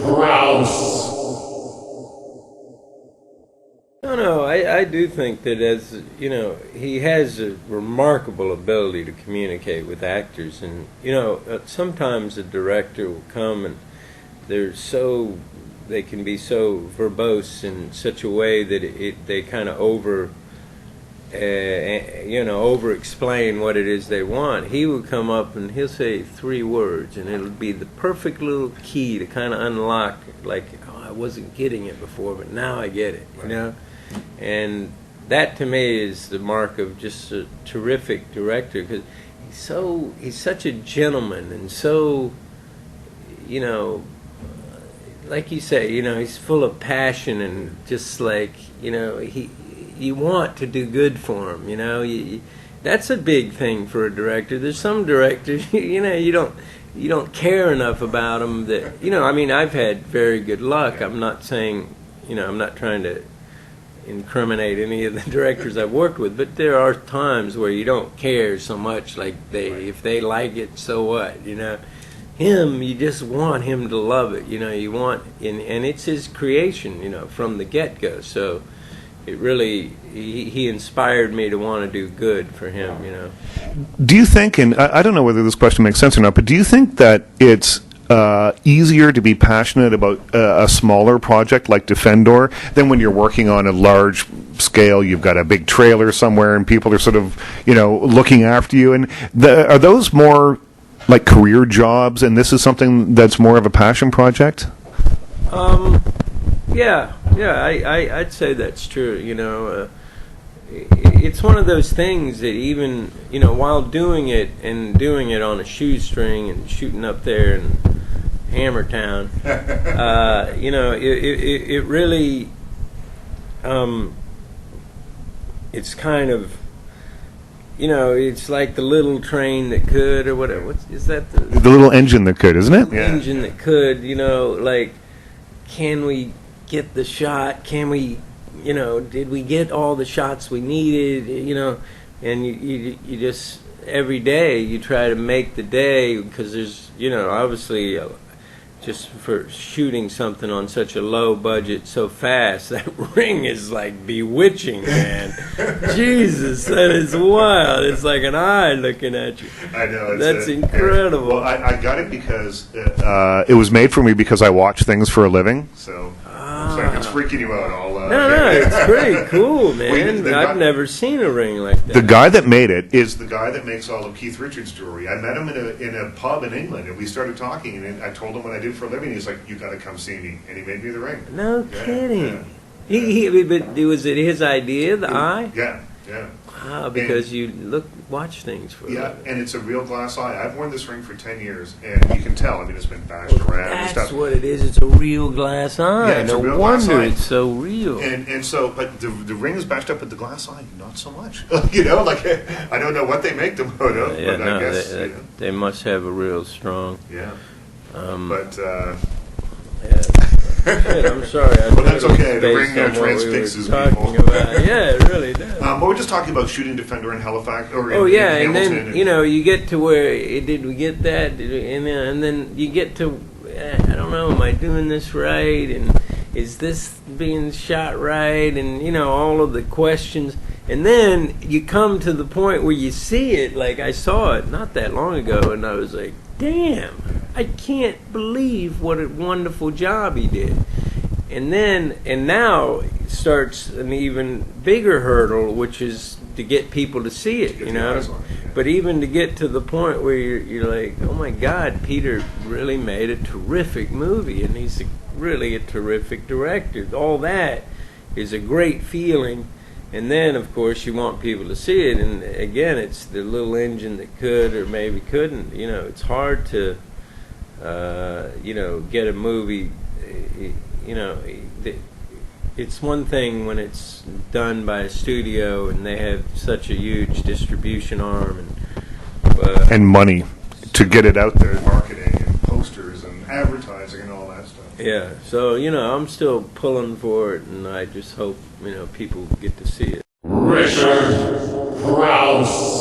Crouse. No, I do think that, as you know, he has a remarkable ability to communicate with actors, and sometimes a director will come and they can be so verbose in such a way that they kind of over explain what it is they want. He would come up and he'll say 3 words, and it'll be the perfect little key to kind of unlock, like, oh, I wasn't getting it before, but now I get it, And that to me is the mark of just a terrific director, because he's such a gentleman, and so, like you say, he's full of passion, and just like, you want to do good for him, that's a big thing for a director. There's some directors, you don't care enough about them that, I've had very good luck. I'm not saying, I'm not trying to incriminate any of the directors I've worked with, but there are times where you don't care so much, like if they like it, so what, Him, you just want him to love it, you want, and it's his creation, from the get-go, so it really, he inspired me to want to do good for him, Do you think, and I don't know whether this question makes sense or not, but do you think that it's easier to be passionate about a smaller project like Defendor than when you're working on a large scale? You've got a big trailer somewhere and people are sort of, looking after you. And are those more like career jobs, and this is something that's more of a passion project? I'd say that's true. It's one of those things that even, while doing it on a shoestring and shooting up there in Hammertown, it really, it's kind of, it's like the little train that could, or whatever. Is that the little engine that could, isn't it? The engine that could, like, can we get the shot? Can we, did we get all the shots we needed? And you just, every day you try to make the day, because there's, obviously, just for shooting something on such a low budget so fast, that ring is like bewitching, man. Jesus, that is wild. It's like an eye looking at you. I know. That's incredible. Well, I got it because it was made for me because I watch things for a living, so it's freaking you out. No, it's pretty cool, man. I've never seen a ring like that. The guy that made it is the guy that makes all of Keith Richards' jewelry. I met him in a pub in England, and we started talking, and I told him what I do for a living. He's like, "You got to come see me," and he made me the ring. No kidding. Yeah. But was it his idea, the eye? Yeah. Wow, because you watch things for a living. And it's a real glass eye. I've worn this ring for 10 years, and you can tell. I mean, it's been bashed around and stuff. That's what it is. It's a real glass eye. Yeah, it's a real glass wonder eye. It's so real. And so, but the ring is bashed up, but the glass eye, not so much. Like, I don't know what they make them out of, but I guess... They must have a real strong... Yeah. Shit, I'm sorry. Well, that's okay. The ring transfixes people. Yeah, it really does. But we're just talking about shooting Defender in Halifax. Or in and Hamilton, then, you get to where, did we get that? And then you get to, I don't know, am I doing this right? And is this being shot right? And, all of the questions. And then you come to the point where you see it, like I saw it not that long ago, and I was like, damn, I can't believe what a wonderful job he did. And now starts an even bigger hurdle, which is to get people to see it, But even to get to the point where you're like, oh my God, Peter really made a terrific movie, and he's really a terrific director. All that is a great feeling. And then, of course, you want people to see it. And again, it's the little engine that could or maybe couldn't. It's hard to, get a movie. It's one thing when it's done by a studio and they have such a huge distribution arm and money to get it out there, marketing and posters and advertising and all that stuff. Yeah, so I'm still pulling for it, and I just hope people get to see it. Crouse.